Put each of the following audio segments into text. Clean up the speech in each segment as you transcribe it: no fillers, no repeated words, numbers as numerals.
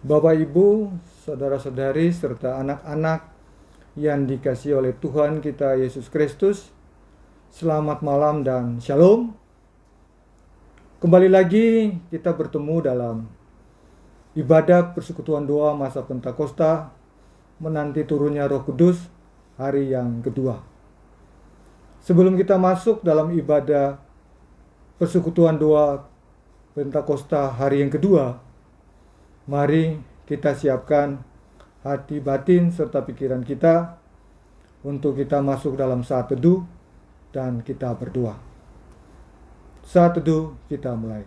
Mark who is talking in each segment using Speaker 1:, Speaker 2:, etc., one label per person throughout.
Speaker 1: Bapak, Ibu, saudara-saudari, serta anak-anak yang dikasihi oleh Tuhan kita Yesus Kristus, selamat malam dan shalom. Kembali lagi kita bertemu dalam ibadah persekutuan doa masa Pentakosta menanti turunnya Roh Kudus hari yang kedua. Sebelum kita masuk dalam ibadah persekutuan doa Pentakosta hari yang kedua, mari kita siapkan hati batin serta pikiran kita untuk kita masuk dalam saat teduh dan kita berdoa. Saat teduh kita mulai.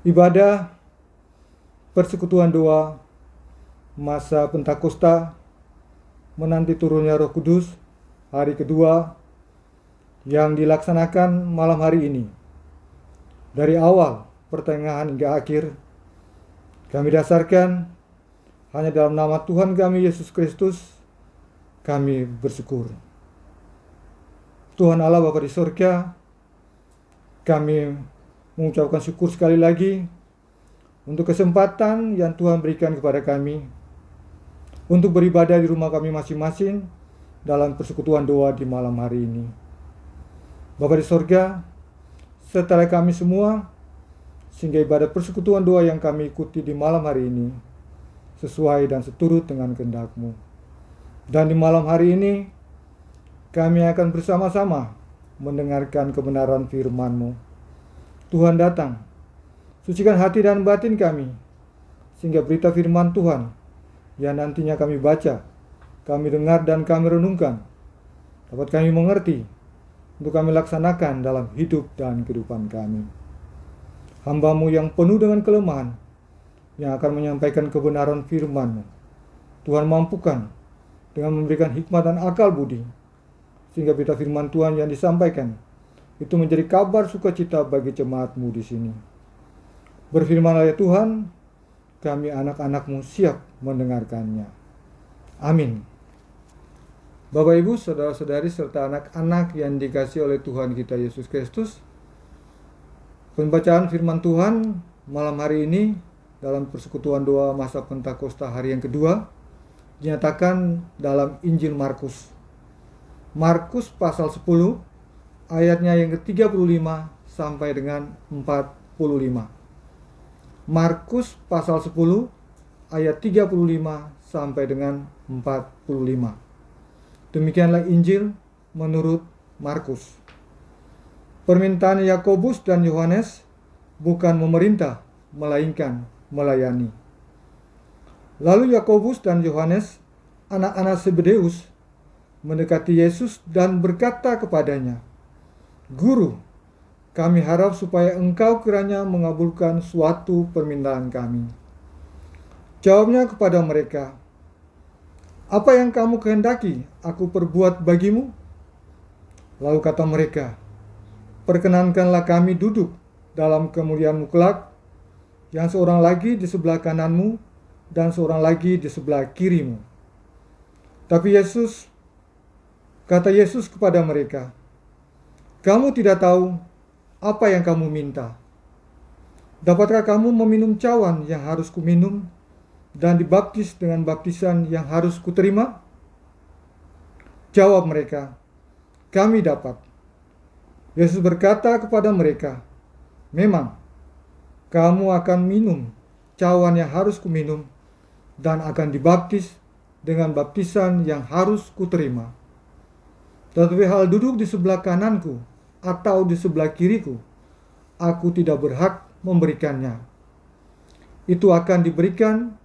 Speaker 1: Ibadah persekutuan doa masa Pentakosta menanti turunnya Roh Kudus hari kedua yang dilaksanakan malam hari ini. Dari awal, pertengahan hingga akhir, kami dasarkan hanya dalam nama Tuhan kami Yesus Kristus, kami bersyukur. Tuhan Allah Bapa di surga, kami mengucapkan syukur sekali lagi untuk kesempatan yang Tuhan berikan kepada kami untuk beribadah di rumah kami masing-masing dalam persekutuan doa di malam hari ini. Bapa di surga, sertai kami semua sehingga ibadah persekutuan doa yang kami ikuti di malam hari ini sesuai dan seturut dengan kehendak-Mu. Dan di malam hari ini kami akan bersama-sama mendengarkan kebenaran firman-Mu. Tuhan datang, sucikan hati dan batin kami sehingga berita firman Tuhan yang nantinya kami baca, kami dengar dan kami renungkan dapat kami mengerti untuk kami laksanakan dalam hidup dan kehidupan kami. Hamba-Mu yang penuh dengan kelemahan yang akan menyampaikan kebenaran firman-Mu, Tuhan mampukan dengan memberikan hikmat dan akal budi sehingga berita firman Tuhan yang disampaikan itu menjadi kabar sukacita bagi jemaat-Mu di sini. Berfirman-Lah ya Tuhan, kami anak-anak-Mu siap mendengarkannya. Amin. Bapak, Ibu, saudara-saudari, serta anak-anak yang dikasihi oleh Tuhan kita Yesus Kristus, pembacaan firman Tuhan malam hari ini dalam persekutuan doa masa Pentakosta hari yang kedua dinyatakan dalam Injil Markus. Markus pasal 10 ayatnya yang ke-35 sampai dengan 45. Markus pasal 10 ayat 35 sampai dengan 45. Demikianlah Injil menurut Markus. Permintaan Yakobus dan Yohanes bukan memerintah, melainkan melayani. Lalu Yakobus dan Yohanes, anak-anak Zebedeus, mendekati Yesus dan berkata kepadanya, "Guru, kami harap supaya Engkau kiranya mengabulkan suatu permintaan kami." Jawabnya kepada mereka, "Apa yang kamu kehendaki aku perbuat bagimu?" Lalu kata mereka, "Perkenankanlah kami duduk dalam kemuliaan-Mu kelak, yang seorang lagi di sebelah kanan-Mu dan seorang lagi di sebelah kiri-Mu." Tapi kata Yesus kepada mereka, "Kamu tidak tahu apa yang kamu minta. Dapatkah kamu meminum cawan yang harus kuminum dan dibaptis dengan baptisan yang harus kuterima?" Jawab mereka, "Kami dapat." Yesus berkata kepada mereka, "Memang, kamu akan minum cawan yang harus kuminum dan akan dibaptis dengan baptisan yang harus kuterima. Tetapi hal duduk di sebelah kananku atau di sebelah kiriku, aku tidak berhak memberikannya. Itu akan diberikan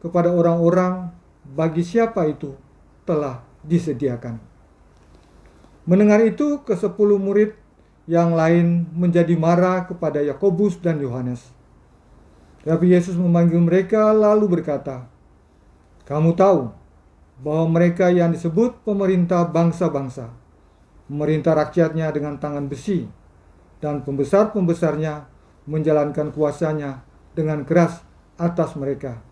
Speaker 1: kepada orang-orang bagi siapa itu telah disediakan." Mendengar itu, ke-10 murid yang lain menjadi marah kepada Yakobus dan Yohanes. Tapi Yesus memanggil mereka lalu berkata, "Kamu tahu bahwa mereka yang disebut pemerintah bangsa-bangsa memerintah rakyatnya dengan tangan besi, dan pembesar-pembesarnya menjalankan kuasanya dengan keras atas mereka.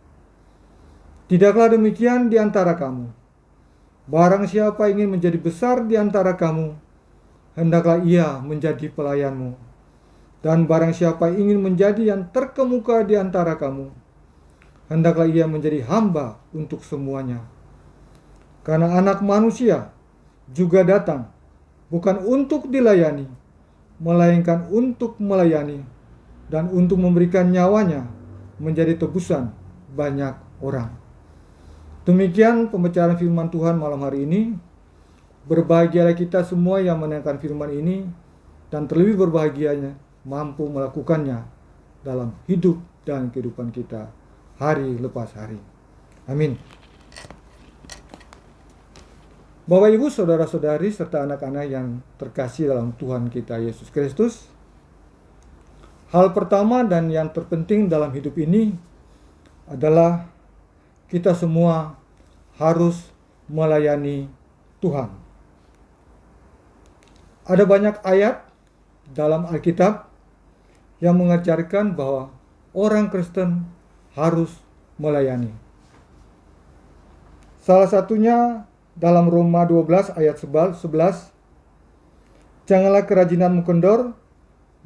Speaker 1: Tidaklah demikian di antara kamu. Barang siapa ingin menjadi besar di antara kamu, hendaklah ia menjadi pelayanmu. Dan barang siapa ingin menjadi yang terkemuka di antara kamu, hendaklah ia menjadi hamba untuk semuanya. Karena Anak Manusia juga datang bukan untuk dilayani, melainkan untuk melayani dan untuk memberikan nyawanya menjadi tebusan banyak orang. Demikian pembacaan firman Tuhan malam hari ini. Berbahagialah kita semua yang mendengarkan firman ini, dan terlebih berbahagianya mampu melakukannya dalam hidup dan kehidupan kita hari lepas hari. Amin. Bapak, Ibu, saudara-saudari, serta anak-anak yang terkasih dalam Tuhan kita Yesus Kristus, hal pertama dan yang terpenting dalam hidup ini adalah kita semua harus melayani Tuhan. Ada banyak ayat dalam Alkitab yang mengajarkan bahwa orang Kristen harus melayani. Salah satunya dalam Roma 12 ayat 11, janganlah kerajinanmu kendor,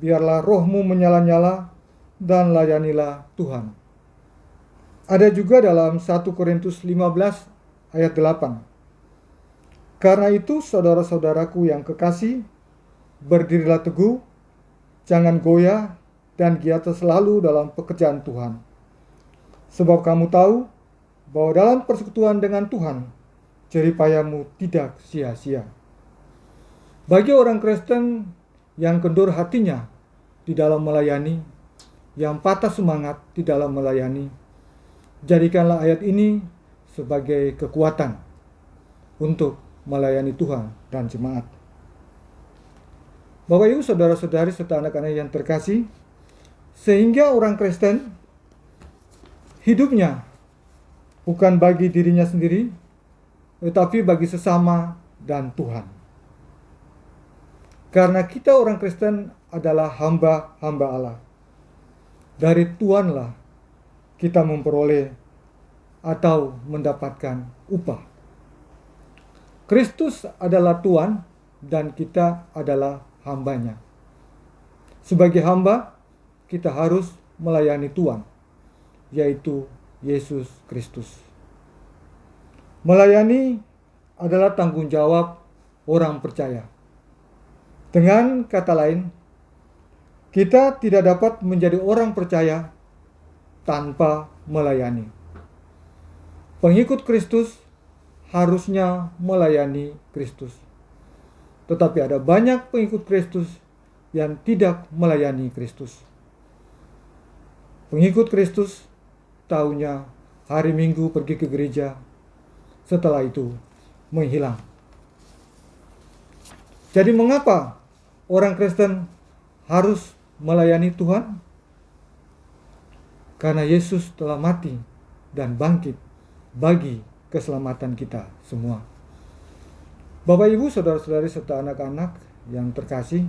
Speaker 1: biarlah rohmu menyala-nyala, dan layanilah Tuhan. Ada juga dalam 1 Korintus 15 ayat 8. Karena itu saudara-saudaraku yang kekasih, berdirilah teguh, jangan goyah, dan giatlah selalu dalam pekerjaan Tuhan. Sebab kamu tahu bahwa dalam persekutuan dengan Tuhan, jerih payahmu tidak sia-sia. Bagi orang Kristen yang kendur hatinya di dalam melayani, yang patah semangat di dalam melayani, jadikanlah ayat ini sebagai kekuatan untuk melayani Tuhan dan jemaat. Bapak, Ibu, saudara-saudari, serta anak-anak yang terkasih, sehingga orang Kristen hidupnya bukan bagi dirinya sendiri, tetapi bagi sesama dan Tuhan. Karena kita orang Kristen adalah hamba-hamba Allah. Dari Tuhanlah kita memperoleh atau mendapatkan upah. Kristus adalah Tuhan dan kita adalah hambanya. Sebagai hamba, kita harus melayani Tuhan, yaitu Yesus Kristus. Melayani adalah tanggung jawab orang percaya. Dengan kata lain, kita tidak dapat menjadi orang percaya tanpa melayani. Pengikut Kristus harusnya melayani Kristus. Tetapi ada banyak pengikut Kristus yang tidak melayani Kristus. Pengikut Kristus tahunya hari Minggu pergi ke gereja, setelah itu menghilang. Jadi mengapa orang Kristen harus melayani Tuhan? Karena Yesus telah mati dan bangkit bagi keselamatan kita semua. Bapak, Ibu, saudara-saudari, serta anak-anak yang terkasih,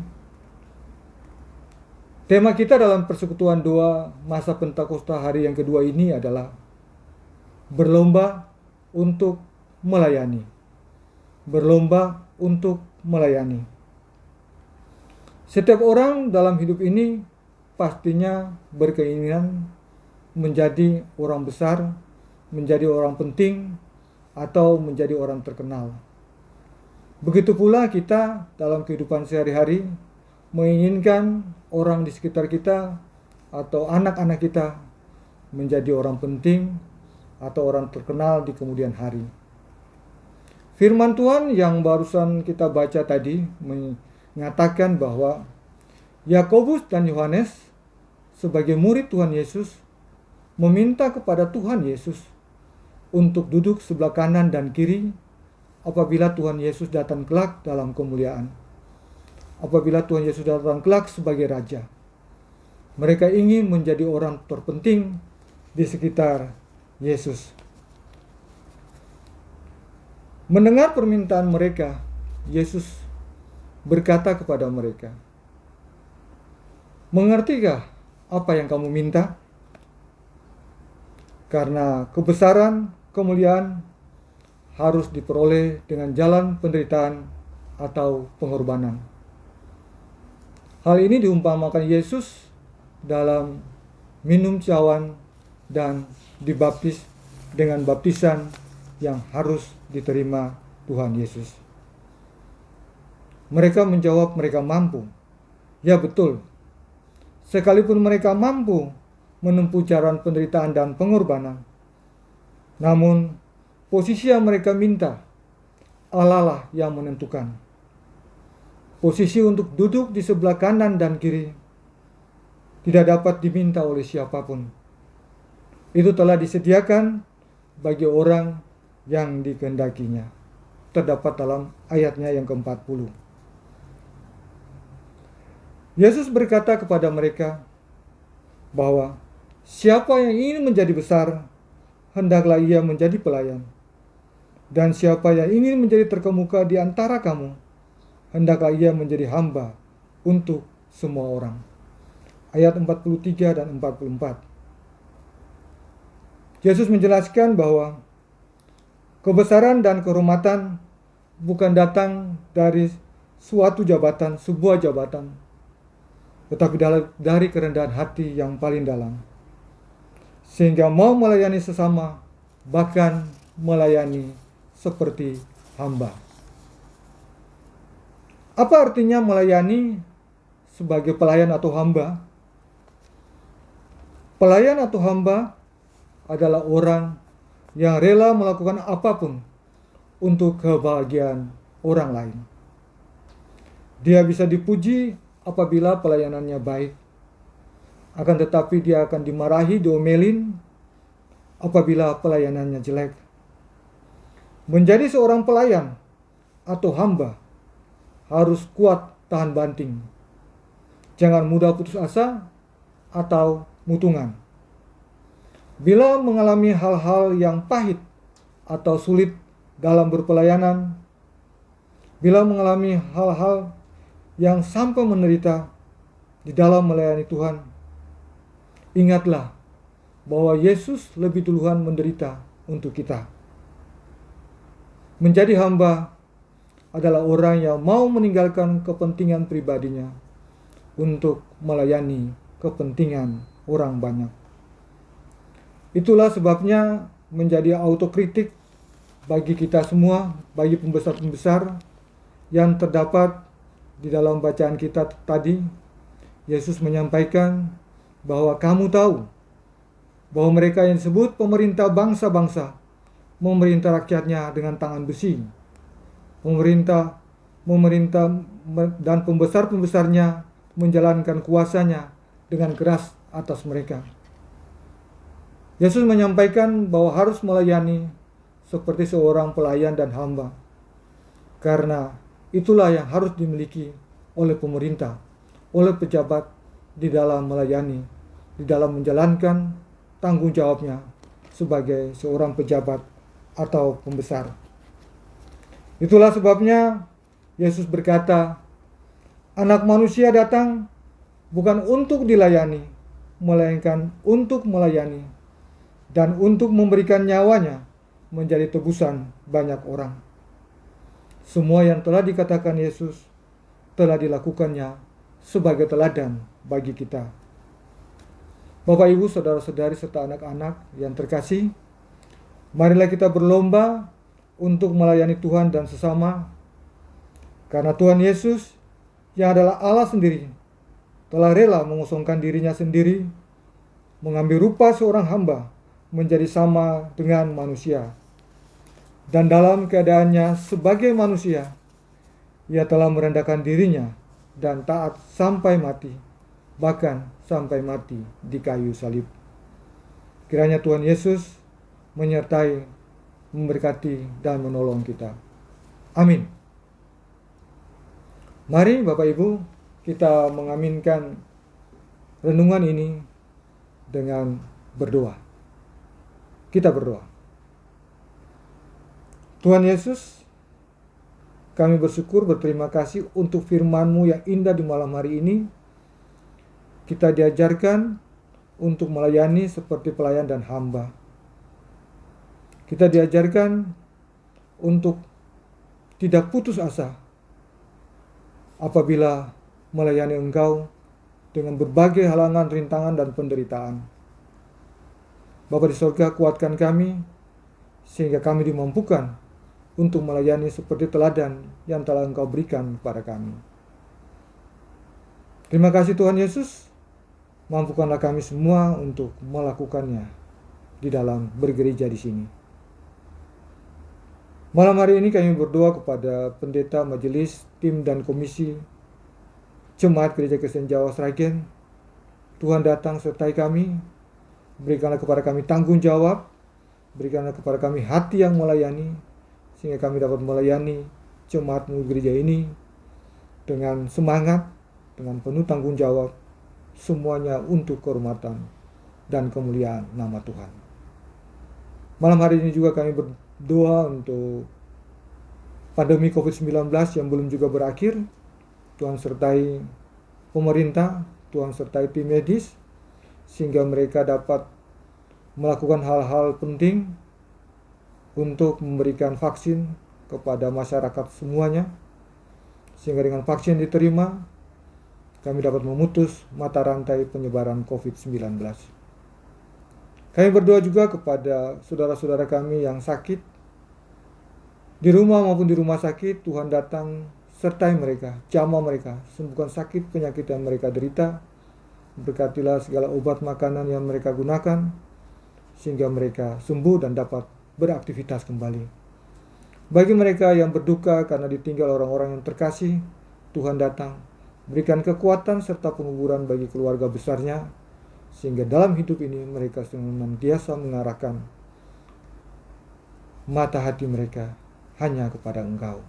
Speaker 1: tema kita dalam persekutuan doa masa Pentakosta hari yang kedua ini adalah berlomba untuk melayani. Berlomba untuk melayani. Setiap orang dalam hidup ini pastinya berkeinginan menjadi orang besar, menjadi orang penting, atau menjadi orang terkenal. Begitu pula kita dalam kehidupan sehari-hari menginginkan orang di sekitar kita atau anak-anak kita menjadi orang penting atau orang terkenal di kemudian hari. Firman Tuhan yang barusan kita baca tadi mengatakan bahwa Yakobus dan Yohanes sebagai murid Tuhan Yesus meminta kepada Tuhan Yesus untuk duduk sebelah kanan dan kiri apabila Tuhan Yesus datang kelak dalam kemuliaan. Apabila Tuhan Yesus datang kelak sebagai Raja. Mereka ingin menjadi orang terpenting di sekitar Yesus. Mendengar permintaan mereka, Yesus berkata kepada mereka, "Mengertikah apa yang kamu minta? Karena kebesaran, kemuliaan harus diperoleh dengan jalan penderitaan atau pengorbanan. Hal ini diumpamakan Yesus dalam minum cawan dan dibaptis dengan baptisan yang harus diterima Tuhan Yesus. Mereka menjawab mereka mampu. Ya betul, sekalipun mereka mampu menempuh jalan penderitaan dan pengorbanan, namun posisi yang mereka minta, Allah lah yang menentukan. Posisi untuk duduk di sebelah kanan dan kiri tidak dapat diminta oleh siapapun. Itu telah disediakan bagi orang yang dikehendakinya. Terdapat dalam ayatnya yang ke-40. Yesus berkata kepada mereka bahwa siapa yang ingin menjadi besar, hendaklah ia menjadi pelayan. Dan siapa yang ingin menjadi terkemuka di antara kamu, hendaklah ia menjadi hamba untuk semua orang. Ayat 43 dan 44. Yesus menjelaskan bahwa kebesaran dan kehormatan bukan datang dari suatu jabatan, sebuah jabatan, tetapi dari kerendahan hati yang paling dalam. Sehingga mau melayani sesama, bahkan melayani seperti hamba. Apa artinya melayani sebagai pelayan atau hamba? Pelayan atau hamba adalah orang yang rela melakukan apapun untuk kebahagiaan orang lain. Dia bisa dipuji apabila pelayanannya baik, akan tetapi dia akan dimarahi, diomelin apabila pelayanannya jelek. Menjadi seorang pelayan atau hamba harus kuat tahan banting. Jangan mudah putus asa atau mutungan. Bila mengalami hal-hal yang pahit atau sulit dalam berpelayanan, bila mengalami hal-hal yang sampai menderita di dalam melayani Tuhan, ingatlah bahwa Yesus lebih duluan menderita untuk kita. Menjadi hamba adalah orang yang mau meninggalkan kepentingan pribadinya untuk melayani kepentingan orang banyak. Itulah sebabnya menjadi autokritik bagi kita semua, bagi pembesar-pembesar yang terdapat di dalam bacaan kita tadi. Yesus menyampaikan bahwa kamu tahu bahwa mereka yang disebut pemerintah bangsa-bangsa memerintah rakyatnya dengan tangan besi. Pemerintah dan pembesar-pembesarnya menjalankan kuasanya dengan keras atas mereka. Yesus menyampaikan bahwa harus melayani seperti seorang pelayan dan hamba, karena itulah yang harus dimiliki oleh pemerintah, oleh pejabat di dalam melayani, di dalam menjalankan tanggung jawabnya sebagai seorang pejabat atau pembesar. Itulah sebabnya Yesus berkata, Anak Manusia datang bukan untuk dilayani, melainkan untuk melayani dan untuk memberikan nyawanya menjadi tebusan banyak orang. Semua yang telah dikatakan Yesus telah dilakukannya sebagai teladan bagi kita. Bapak, Ibu, saudara-saudari serta anak-anak yang terkasih, marilah kita berlomba untuk melayani Tuhan dan sesama, karena Tuhan Yesus yang adalah Allah sendiri telah rela mengosongkan dirinya sendiri, mengambil rupa seorang hamba menjadi sama dengan manusia. Dan dalam keadaannya sebagai manusia, ia telah merendahkan dirinya dan taat sampai mati, bahkan sampai mati di kayu salib. Kiranya Tuhan Yesus menyertai, memberkati, dan menolong kita. Amin. Mari Bapak Ibu, kita mengaminkan renungan ini dengan berdoa. Kita berdoa. Tuhan Yesus, kami bersyukur, berterima kasih untuk firman-Mu yang indah di malam hari ini. Kita diajarkan untuk melayani seperti pelayan dan hamba. Kita diajarkan untuk tidak putus asa apabila melayani Engkau dengan berbagai halangan, rintangan, dan penderitaan. Bapa di surga, kuatkan kami sehingga kami dimampukan untuk melayani seperti teladan yang telah Engkau berikan kepada kami. Terima kasih Tuhan Yesus, mampukanlah kami semua untuk melakukannya di dalam bergereja di sini. Malam hari ini kami berdoa kepada pendeta, majelis, tim, dan komisi Jemaat Gereja Kristen Jawa Sragen. Tuhan datang sertai kami, berikanlah kepada kami tanggung jawab, berikanlah kepada kami hati yang melayani, sehingga kami dapat melayani jemaat-Mu gereja ini dengan semangat, dengan penuh tanggung jawab, semuanya untuk kehormatan dan kemuliaan nama Tuhan. Malam hari ini juga kami berdoa untuk pandemi COVID-19 yang belum juga berakhir. Tuhan sertai pemerintah, Tuhan sertai tim medis, sehingga mereka dapat melakukan hal-hal penting untuk memberikan vaksin kepada masyarakat semuanya, sehingga dengan vaksin diterima, kami dapat memutus mata rantai penyebaran COVID-19. Kami berdoa juga kepada saudara-saudara kami yang sakit, di rumah maupun di rumah sakit. Tuhan datang sertai mereka, jamah mereka, sembuhkan sakit penyakit yang mereka derita, berkatilah segala obat makanan yang mereka gunakan, sehingga mereka sembuh dan dapat beraktivitas kembali. Bagi mereka yang berduka karena ditinggal orang-orang yang terkasih, Tuhan datang, berikan kekuatan serta penguburan bagi keluarga besarnya, sehingga dalam hidup ini mereka senantiasa mengarahkan mata hati mereka hanya kepada Engkau.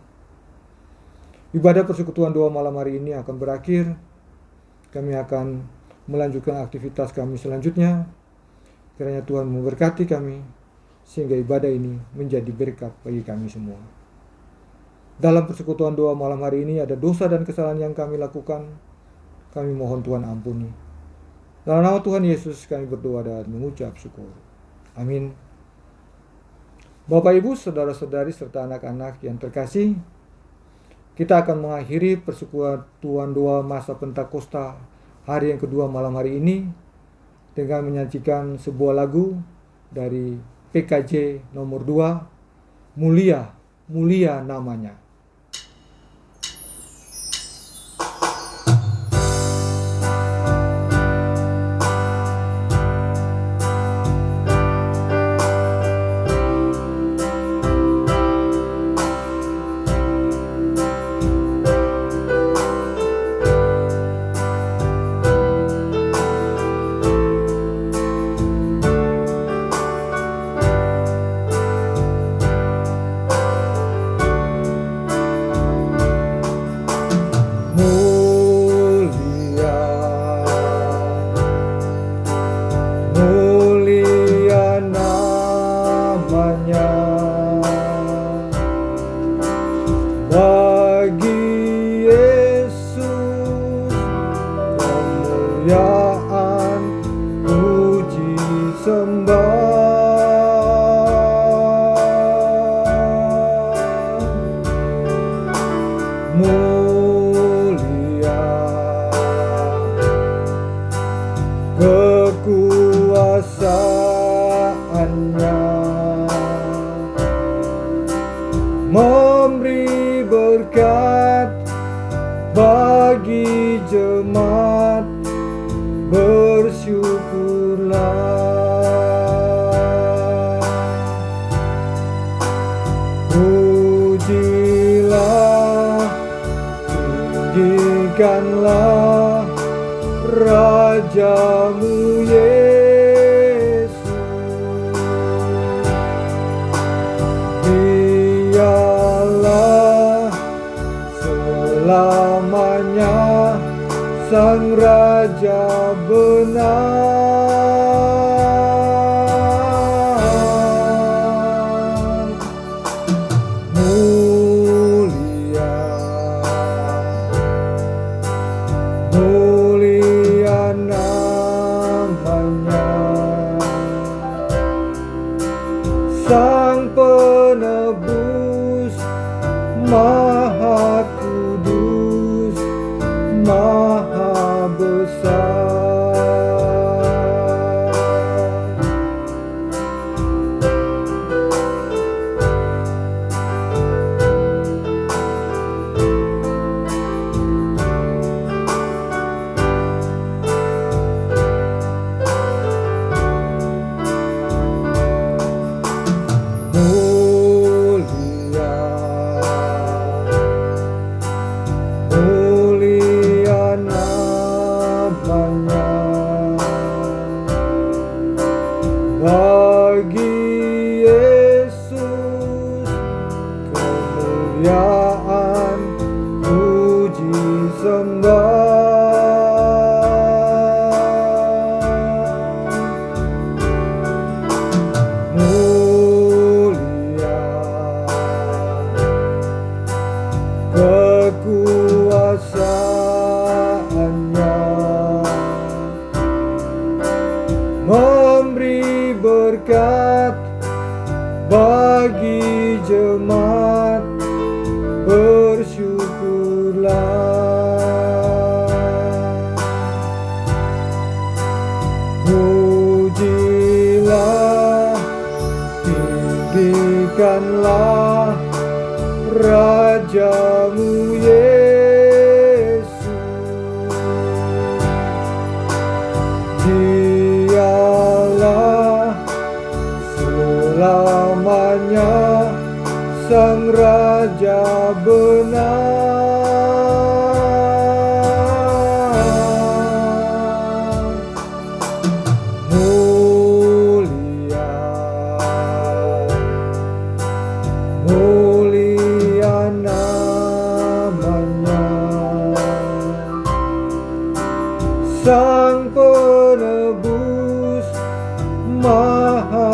Speaker 1: Ibadah persekutuan doa malam hari ini akan berakhir. Kami akan melanjutkan aktivitas kami selanjutnya. Kiranya Tuhan memberkati kami, sehingga ibadah ini menjadi berkat bagi kami semua. Dalam persekutuan doa malam hari ini ada dosa dan kesalahan yang kami lakukan. Kami mohon Tuhan ampuni. Dalam nama Tuhan Yesus kami berdoa dan mengucap syukur. Amin. Bapak, Ibu, saudara-saudari, serta anak-anak yang terkasih, kita akan mengakhiri persekutuan doa masa Pentakosta hari yang kedua malam hari ini dengan menyajikan sebuah lagu dari PKJ nomor 2, Mulia, Mulia Namanya. Memberi berkat bagi jemaat, bersyukurlah. Pujilah, tinggikanlah Rajamu Yesus. Dialah selamanya Sang Raja benar. Mulia, mulia namanya. Sang penebus Maha Kudus, Maha besar. Mulia namanya, bagi Yesus kemuliaan, puji sembah. Mulia kekuasaannya, memberi berkat bagi jemaat, bersyukurlah. Pujilah, tinggikanlah Rajamu Yesus. Dialah selamanya Sang Raja benar. Mulia, mulia namanya, Sang Penebus Maha